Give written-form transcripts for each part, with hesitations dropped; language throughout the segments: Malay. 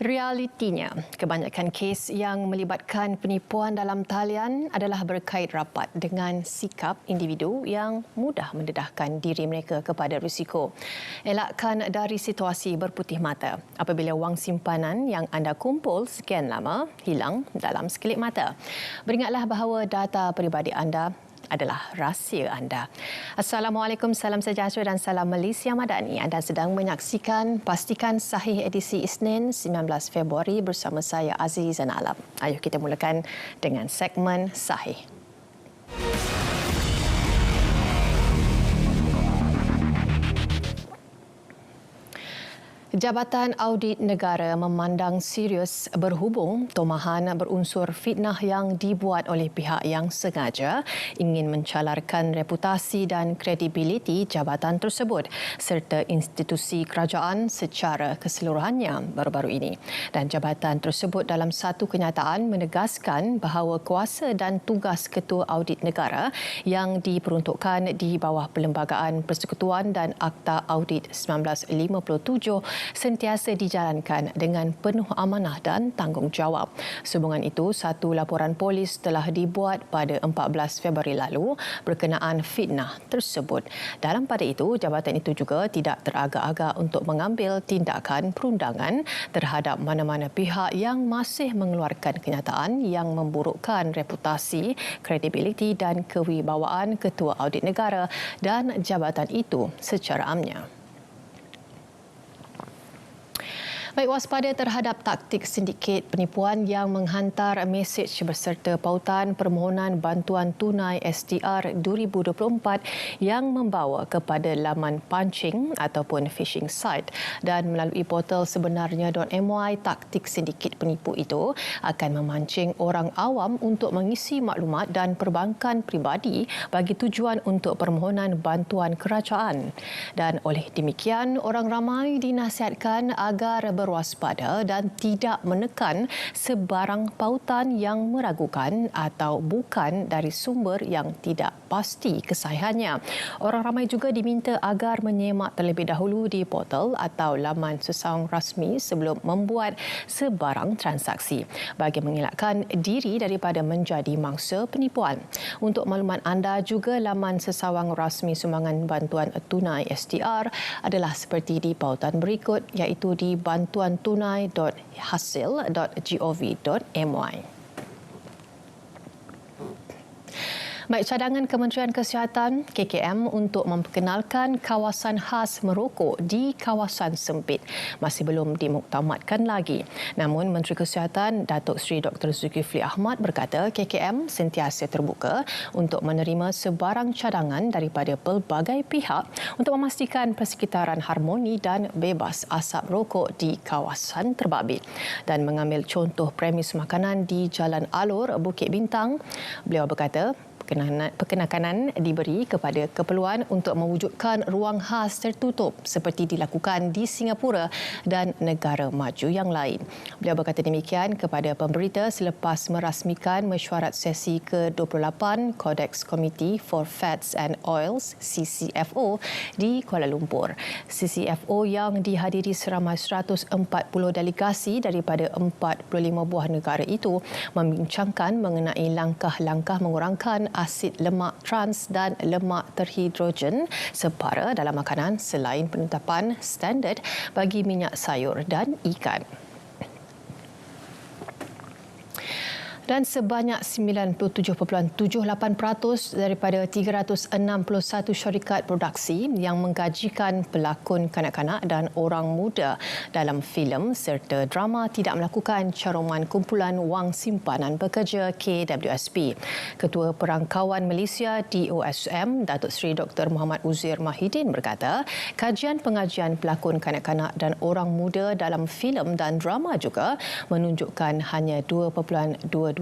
Realitinya, kebanyakan kes yang melibatkan penipuan dalam talian adalah berkait rapat dengan sikap individu yang mudah mendedahkan diri mereka kepada risiko. Elakkan dari situasi berputih mata apabila wang simpanan yang anda kumpul sekian lama hilang dalam sekelip mata. Beringatlah bahawa data peribadi anda adalah rahsia anda. Assalamualaikum, salam sejahtera dan salam Malaysia Madani. Anda sedang menyaksikan Pastikan Sahih edisi Isnin 19 Februari bersama saya Azizan Alam. Ayuh kita mulakan dengan segmen Sahih. Jabatan Audit Negara memandang serius berhubung tomahan berunsur fitnah yang dibuat oleh pihak yang sengaja ingin mencalarkan reputasi dan kredibiliti jabatan tersebut serta institusi kerajaan secara keseluruhannya baru-baru ini. Dan jabatan tersebut dalam satu kenyataan menegaskan bahawa kuasa dan tugas Ketua Audit Negara yang diperuntukkan di bawah Perlembagaan Persekutuan dan Akta Audit 1957 sentiasa dijalankan dengan penuh amanah dan tanggungjawab. Sehubungan itu, satu laporan polis telah dibuat pada 14 Februari lalu berkenaan fitnah tersebut. Dalam pada itu, jabatan itu juga tidak teragak-agak untuk mengambil tindakan perundangan terhadap mana-mana pihak yang masih mengeluarkan kenyataan yang memburukkan reputasi, kredibiliti dan kewibawaan Ketua Audit Negara dan jabatan itu secara amnya. Baik, waspada terhadap taktik sindiket penipuan yang menghantar mesej berserta pautan permohonan bantuan tunai SDR 2024 yang membawa kepada laman pancing ataupun phishing site dan melalui portal sebenarnya.my. Taktik sindiket penipu itu akan memancing orang awam untuk mengisi maklumat dan perbankan peribadi bagi tujuan untuk permohonan bantuan kerajaan. Dan oleh demikian, orang ramai dinasihatkan agar berwaspada dan tidak menekan sebarang pautan yang meragukan atau bukan dari sumber yang tidak pasti kesahihannya. Orang ramai juga diminta agar menyemak terlebih dahulu di portal atau laman sesawang rasmi sebelum membuat sebarang transaksi bagi mengelakkan diri daripada menjadi mangsa penipuan. Untuk maklumat anda juga, laman sesawang rasmi sumbangan bantuan tunai SDR adalah seperti di pautan berikut, iaitu di bantuantunai.hasil.gov.my. Baik, cadangan Kementerian Kesihatan KKM untuk memperkenalkan kawasan khas merokok di kawasan sempit masih belum dimuktamadkan lagi. Namun Menteri Kesihatan Datuk Seri Dr. Zulkifli Ahmad berkata KKM sentiasa terbuka untuk menerima sebarang cadangan daripada pelbagai pihak untuk memastikan persekitaran harmoni dan bebas asap rokok di kawasan terbabit. Dan mengambil contoh premis makanan di Jalan Alor, Bukit Bintang, beliau berkata perkenakanan diberi kepada keperluan untuk mewujudkan ruang khas tertutup seperti dilakukan di Singapura dan negara maju yang lain. Beliau berkata demikian kepada pemberita selepas merasmikan mesyuarat sesi ke-28 Codex Committee for Fats and Oils CCFO di Kuala Lumpur. CCFO yang dihadiri seramai 140 delegasi daripada 45 buah negara itu membincangkan mengenai langkah-langkah mengurangkan asid lemak trans dan lemak terhidrogen separa dalam makanan selain penetapan standard bagi minyak sayur dan ikan. Dan sebanyak 97.78% daripada 361 syarikat produksi yang menggajikan pelakon kanak-kanak dan orang muda dalam filem serta drama tidak melakukan caruman kumpulan wang simpanan pekerja KWSP. Ketua Perangkauan Malaysia DOSM Datuk Seri Dr. Muhammad Uzair Mahidin berkata, kajian pengajian pelakon kanak-kanak dan orang muda dalam filem dan drama juga menunjukkan hanya 2.22%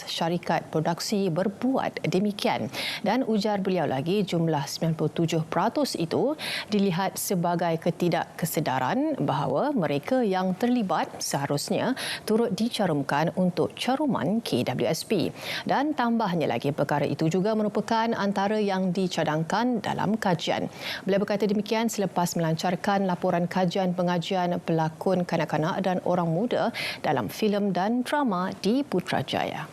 syarikat produksi berbuat demikian. Dan ujar beliau lagi, jumlah 97% itu dilihat sebagai ketidakkesedaran bahawa mereka yang terlibat seharusnya turut dicarumkan untuk caruman KWSP. Dan tambahnya lagi, perkara itu juga merupakan antara yang dicadangkan dalam kajian. Beliau berkata demikian selepas melancarkan laporan kajian pengajian pelakon kanak-kanak dan orang muda dalam filem dan drama di Putrajaya.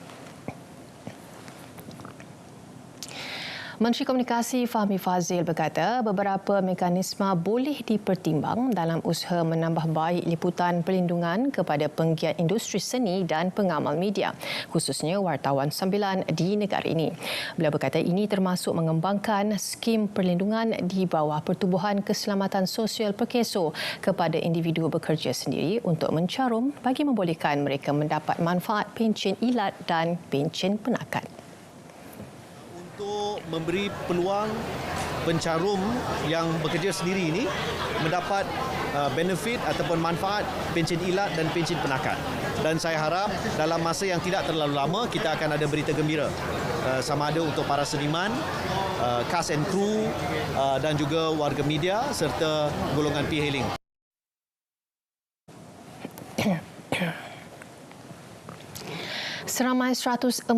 Menteri Komunikasi Fahmi Fadzil berkata beberapa mekanisme boleh dipertimbang dalam usaha menambah baik liputan perlindungan kepada penggiat industri seni dan pengamal media, khususnya wartawan sambilan di negara ini. Beliau berkata ini termasuk mengembangkan skim perlindungan di bawah Pertubuhan Keselamatan Sosial Perkeso kepada individu bekerja sendiri untuk mencarum bagi membolehkan mereka mendapat manfaat pencen ilat dan pencen penakat. Untuk memberi peluang pencarum yang bekerja sendiri ini mendapat benefit ataupun manfaat pencen ilat dan pencen penakat. Dan saya harap dalam masa yang tidak terlalu lama kita akan ada berita gembira sama ada untuk para seniman, cast and crew dan juga warga media serta golongan P-hailing. Seramai 104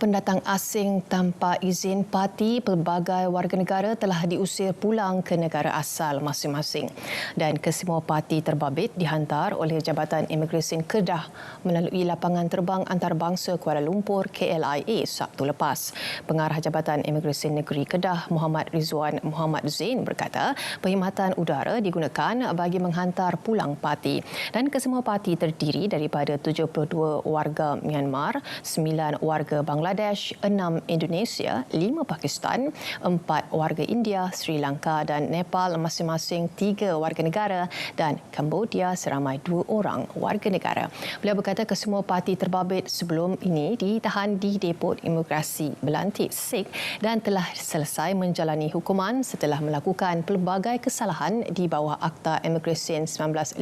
pendatang asing tanpa izin parti pelbagai warga negara telah diusir pulang ke negara asal masing-masing. Dan kesemua parti terbabit dihantar oleh Jabatan Imigresen Kedah melalui lapangan terbang antarabangsa Kuala Lumpur KLIA Sabtu lepas. Pengarah Jabatan Imigresen Negeri Kedah Muhammad Rizwan Muhammad Zain berkata perkhidmatan udara digunakan bagi menghantar pulang parti. Dan kesemua parti terdiri daripada 72 warga Myanmar, 9 warga Bangladesh, 6 Indonesia, 5 Pakistan, 4 warga India, Sri Lanka dan Nepal masing-masing 3 warga negara dan Cambodia seramai 2 orang warga negara. Beliau berkata kesemua parti terbabit sebelum ini ditahan di Depot Imigrasi Belantik SIK dan telah selesai menjalani hukuman setelah melakukan pelbagai kesalahan di bawah Akta Imigresen 1959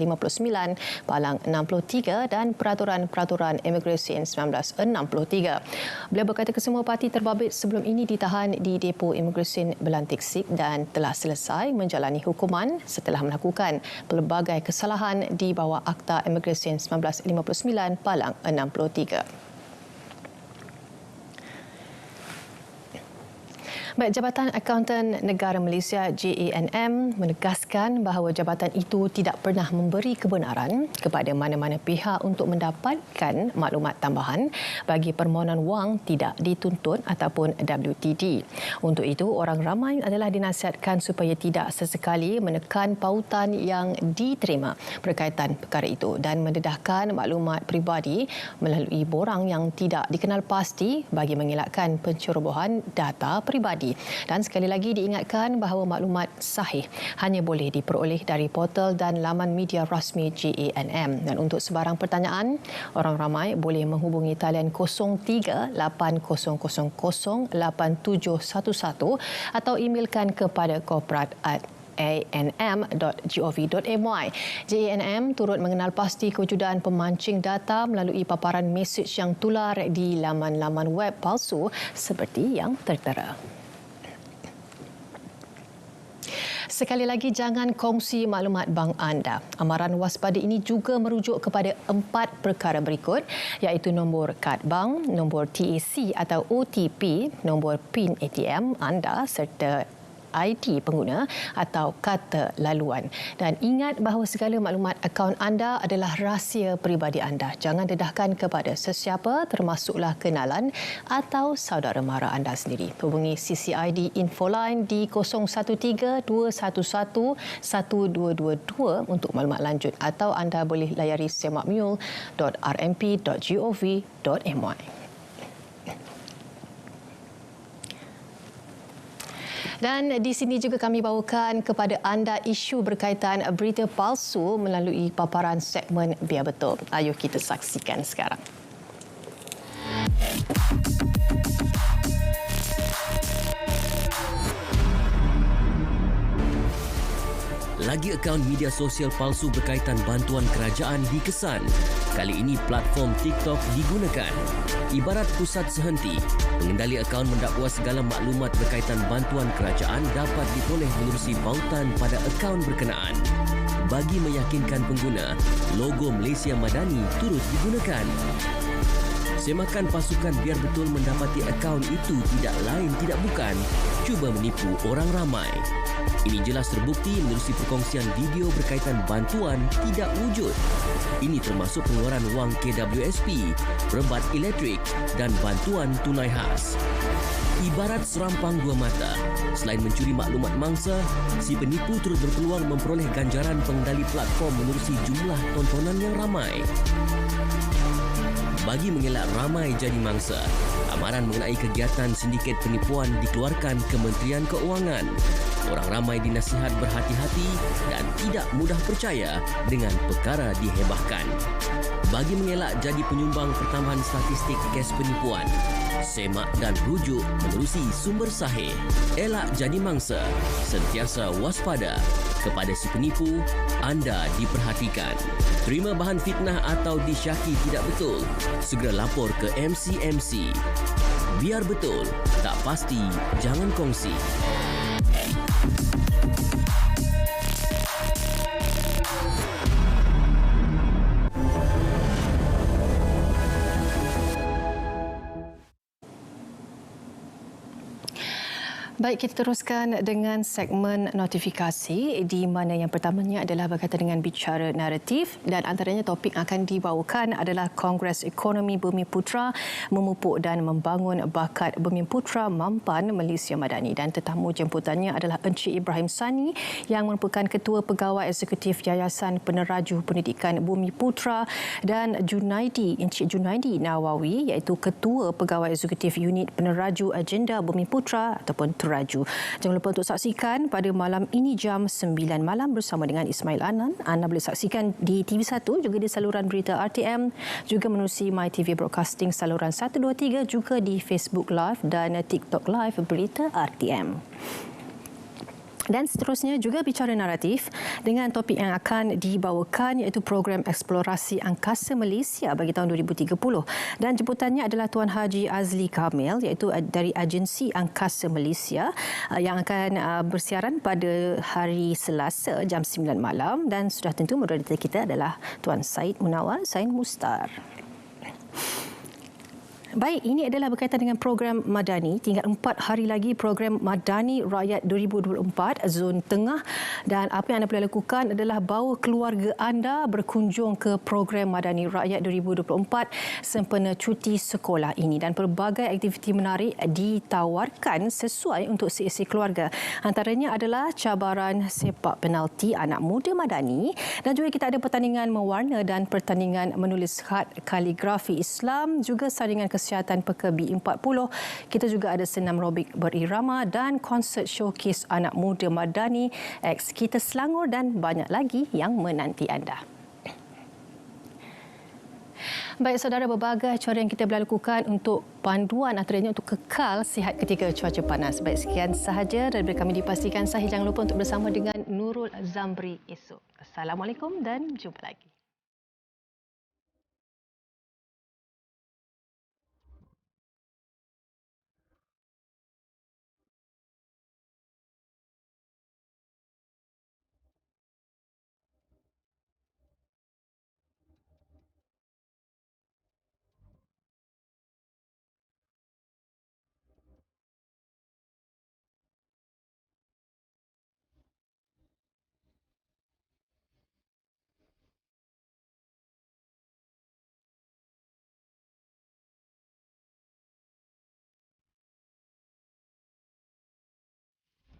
Palang 63 dan Peraturan-Peraturan Imigresen 1963. Beliau berkata kesemua parti terbabit sebelum ini ditahan di Depo Imigresen Belantik SIK dan telah selesai menjalani hukuman setelah melakukan pelbagai kesalahan di bawah Akta Imigresen 1959 Palang 63. Baik, Jabatan Akauntan Negara Malaysia JANM menegaskan bahawa jabatan itu tidak pernah memberi kebenaran kepada mana-mana pihak untuk mendapatkan maklumat tambahan bagi permohonan wang tidak dituntut ataupun WTD. Untuk itu, orang ramai adalah dinasihatkan supaya tidak sesekali menekan pautan yang diterima berkaitan perkara itu dan mendedahkan maklumat peribadi melalui borang yang tidak dikenal pasti bagi mengelakkan pencerobohan data peribadi. Dan sekali lagi diingatkan bahawa maklumat sahih hanya boleh diperoleh dari portal dan laman media rasmi JANM. Dan untuk sebarang pertanyaan, orang ramai boleh menghubungi talian 03-8000-8711 atau emailkan kepada corporate@anm.gov.my. JANM turut mengenal pasti kewujudan pemancing data melalui paparan mesej yang tular di laman-laman web palsu seperti yang tertera. Sekali lagi, jangan kongsi maklumat bank anda. Amaran waspada ini juga merujuk kepada 4 perkara berikut, iaitu nombor kad bank, nombor TAC atau OTP, nombor PIN ATM anda serta ID pengguna atau kata laluan. Dan ingat bahawa segala maklumat akaun anda adalah rahsia peribadi anda. Jangan dedahkan kepada sesiapa, termasuklah kenalan atau saudara mara anda sendiri. Hubungi CCID Infoline di 013-211-1222 untuk maklumat lanjut atau anda boleh layari semakmul.rmp.gov.my. Dan di sini juga kami bawakan kepada anda isu berkaitan berita palsu melalui paparan segmen Biar Betul. Ayuh kita saksikan sekarang. Lagi akaun media sosial palsu berkaitan bantuan kerajaan dikesan. Kali ini platform TikTok digunakan. Ibarat pusat sehenti, pengendali akaun mendakwa segala maklumat berkaitan bantuan kerajaan dapat diperoleh menerusi bautan pada akaun berkenaan. Bagi meyakinkan pengguna, logo Malaysia Madani turut digunakan. Semakan pasukan biar betul mendapati akaun itu tidak lain tidak bukan cuba menipu orang ramai. Ini jelas terbukti menerusi perkongsian video berkaitan bantuan tidak wujud. Ini termasuk pengeluaran wang KWSP, perbat elektrik dan bantuan tunai khas. Ibarat serampang dua mata, selain mencuri maklumat mangsa, si penipu turut berpeluang memperoleh ganjaran pengendali platform menerusi jumlah tontonan yang ramai. Bagi mengelak ramai jadi mangsa, amaran mengenai kegiatan sindiket penipuan dikeluarkan Kementerian Keuangan. Orang ramai dinasihat berhati-hati dan tidak mudah percaya dengan perkara dihebahkan. Bagi mengelak jadi penyumbang pertambahan statistik kes penipuan, semak dan rujuk menerusi sumber sahih. Elak jadi mangsa, sentiasa waspada. Kepada si penipu, anda diperhatikan. Terima bahan fitnah atau disyaki tidak betul, segera lapor ke MCMC. Biar betul, tak pasti, jangan kongsi. Baik, kita teruskan dengan segmen notifikasi di mana yang pertamanya adalah berkaitan dengan bicara naratif dan antaranya topik akan dibawakan adalah Kongres Ekonomi Bumiputra memupuk dan membangun bakat Bumiputra Mampan Malaysia Madani dan tetamu jemputannya adalah Encik Ibrahim Sani yang merupakan Ketua Pegawai Eksekutif Yayasan Peneraju Pendidikan Bumiputra dan Encik Junaidi Nawawi iaitu Ketua Pegawai Eksekutif Unit Peneraju Agenda Bumiputra ataupun Raju. Jangan lupa untuk saksikan pada malam ini jam 9 malam bersama dengan Ismail Anan. Anda boleh saksikan di TV1 juga di saluran berita RTM, juga menerusi MyTV Broadcasting saluran 123, juga di Facebook Live dan TikTok Live berita RTM. Dan seterusnya juga bicara naratif dengan topik yang akan dibawakan iaitu program eksplorasi angkasa Malaysia bagi tahun 2030 dan jemputannya adalah Tuan Haji Azli Kamil iaitu dari Agensi Angkasa Malaysia yang akan bersiaran pada hari Selasa jam 9 malam dan sudah tentu moderator kita adalah Tuan Syed Munawar Syed Mustar. Baik, ini adalah berkaitan dengan program Madani. Tinggal 4 hari lagi program Madani Rakyat 2024 Zon Tengah dan apa yang anda boleh lakukan adalah bawa keluarga anda berkunjung ke program Madani Rakyat 2024 sempena cuti sekolah ini dan pelbagai aktiviti menarik ditawarkan sesuai untuk seisi keluarga. Antaranya adalah cabaran sepak penalti anak muda Madani dan juga kita ada pertandingan mewarna dan pertandingan menulis khat kaligrafi Islam, juga saringan kesihatan Peka B40. Kita juga ada senam robik berirama dan konsert showcase anak muda Madani X Kita Selangor dan banyak lagi yang menanti anda. Baik saudara, berbagai cara yang kita boleh lakukan untuk panduan antaranya untuk kekal sihat ketika cuaca panas. Baik, sekian sahaja daripada kami dipastikan sahih. Jangan lupa untuk bersama dengan Nurul Zamri esok. Assalamualaikum dan jumpa lagi.